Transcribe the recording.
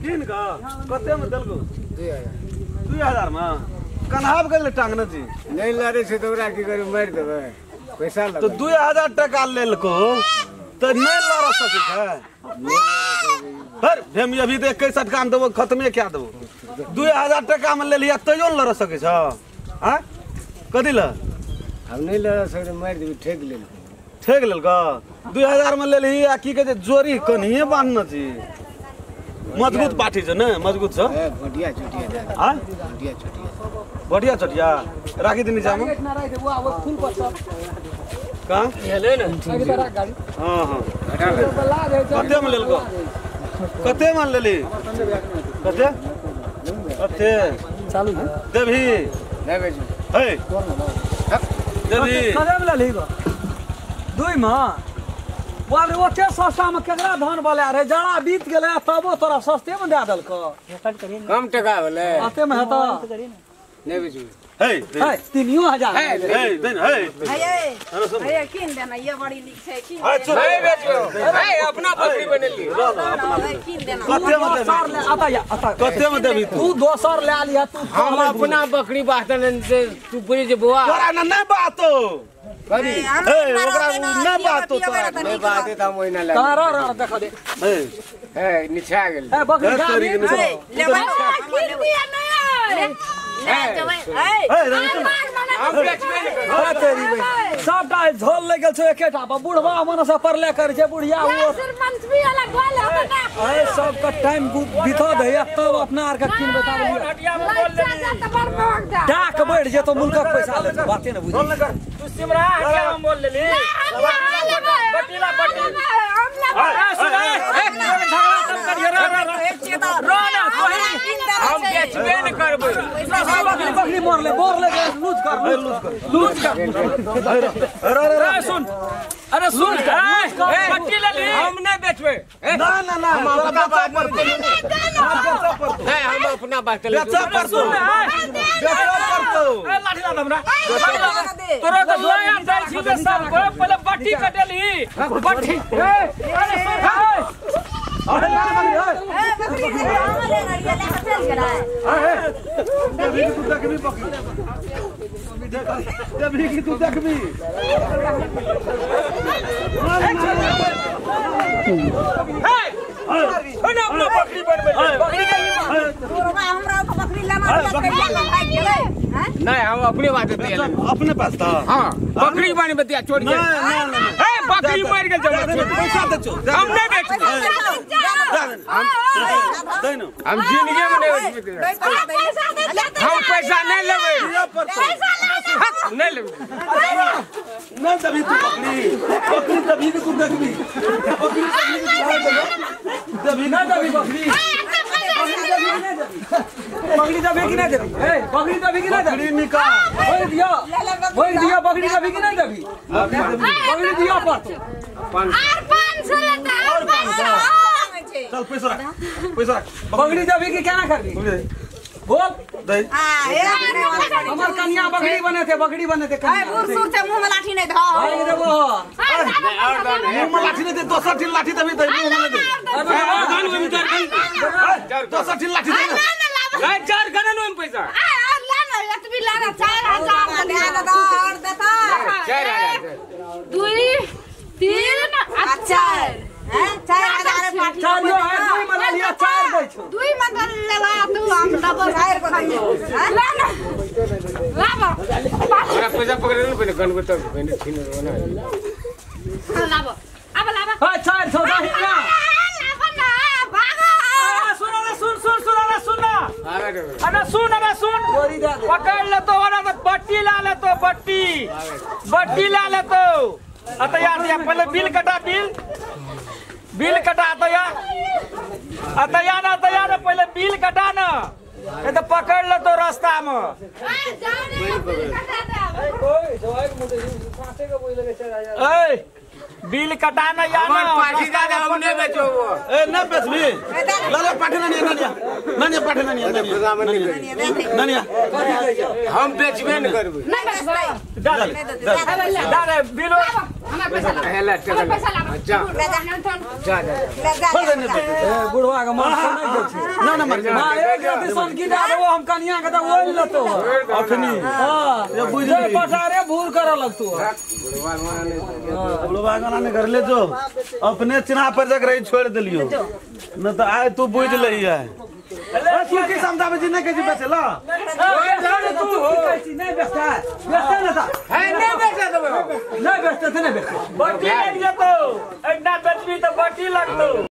किन का कते में दल को 2000 में कन्हाब के टांगना जी नहीं लड़े से तो की करी मार देबे पैसा लग तो 2000 टका लेल को तो नहीं लड़ सके है फिर हम अभी देख के सटका में देबो खत्मे क्या देबो 2000 टका में ले लिया तइयो लड़ सके छ हां कथि ल हम नहीं लड़ सकते मार देबे ठेक लेल का 2000 में ले ली आ की कहे जोरी कनिए बांधना छी मजबूत पाठी छ न मजबूत छ बढ़िया चुटिया हां बढ़िया चुटिया बढ़िया चटिया राखी दिनी जाम का हेले न गाड़ी हां हां कते में लेलको कते में ले ली कते कते चालू देवी नहीं बेच हे देवी कदे में ले ली दुई में वाले ओते सस्ता में केकरा धान वाला रे जड़ा बीत गेले तबो तोरा सस्ते में दे देल को कम टका होले आते में हता नहीं बेच हे है 3000 हे देन हे हे किन देना ये बड़ी लिख छै किन नहीं बेचो हे अपना बकरी बनेली किन देना कते में दोसर ले आता या आता कते में देबी तू दोसर ले लिया तू हम अपना बकरी बातन से तू पूरी जे बुआ तोरा न नहीं बातो कभी ओकरा न बातो तोरा नहीं बात है त मोइना ले तारा रा देख दे हे निछा गेल ए बकरी हे तोरी के ले किन दिया नहीं ले जबै हम बेचबे नहीं अरे तेरी भाई सबटा झोल ले गेल छ एकेटा बुढ़वा मन से परले कर छै बुढ़िया वो मंच भी अलग वाला बता अरे सब का टाइम बिता दे तब अपना आर का किन बता हटिया में बोल ले डाक बैठ जे तो मुल्क पैसा ले बाते न बुझी तू सिमरा हटिया में बोल ले बटीला बटी सुन हम बेचबे नहीं करबे बकरी मार ले लूज कर अरे सुन अरे सुन बटी ले ली हम नहीं बेचबे ना हम अपना बात पर नहीं हम अपना बात ले बेचा पर तो लाठी ला हमरा तोरा तो लाया जाय छी के सब पहले बटी कटेली बटी अरे सुन अरे ना बकरी ले नरिया ले चल गया देवी की तू देखबी बकरी देवी की तू देखबी अपना बकरी बनबे बकरी हमरा को बकरी लेना भाग गेले नहीं हम अपने बात दे अपने पास था हां बकरी बने बतिया छोड़ के ए बकरी मार के जब पैसा दे छो हम नहीं बेच हम जिंदगी में नहीं हम पैसा नहीं लेबे नहीं लेबे ना देवी तू बकरी देवी की तू देखबी देवी ना देवी बकरी बकरी दबे कि नहीं दबी बकरी दबे कि नहीं दबी बकरी निकाल वही दिया बकरी दबे कि नहीं दबी बकरी दिया पर तो और 500 लेता और 500 चल पैसा रख बकरी दबे कि क्या ना करबी बोल दे हमार कन्या बकरी बने थे कन्या बुर सुर से मुंह में लाठी नहीं धो भाई देबो मुंह में लाठी नहीं दे दोसर ठीक लाठी देबी दे मुंह में दे दोसर ठीक लाठी दे नहीं चार गने में पैसा लाना एक भी लाना 4000 दे दादा और देता 4000 2 3 4 हैं 4000 पाठी चारियो है दुई मना लिया चार दै छौ दुई मंगल लेला तू हम डबल फायर को खाइयो लाना लाबो हमरा पैसा पकड़े न पहिले गन तो गन छिन ना लाबो अब लाबो हां 400 दही ना लाबो ना भागो सुन ना अरे सुन पकड़ ले तो वाला तो बट्टी ला ले तो बट्टी ला ले तो अतया पहले बिल कटा अतया ना पहले बिल कटा ना ये तो पकड़ ले तो रास्ता में बिल कटाना या ना पाठी दादा हम नहीं बेचो वो ए न बेचबी लाला पाठी ना निया पाठी ना निया हम बेचबे नहीं करबे नहीं बस भाई दादा बिलो हमें पैसा ला हमें पैसा ला जा बुढ़वा के मन से नहीं गेल छी ना ना मत मां एक रात सन की दे देबो हम कनिया के त ओइ लतो अखनी हां ये बुझ जे पसारे भूर कर लगतो बुढ़वा गाना ने कर ले जो अपने चिन्हा पर जग रही छोड़ दिलियो न तो आए तू बुझ लही है तू की समझा में जी नहीं कैसी बेचे ला तू कहै छी नहीं बेचता ना था है नहीं बेचा देबो नहीं बेचते थे नहीं बेचते बट्टी लग जतो एना बेचबी तो बट्टी लगतो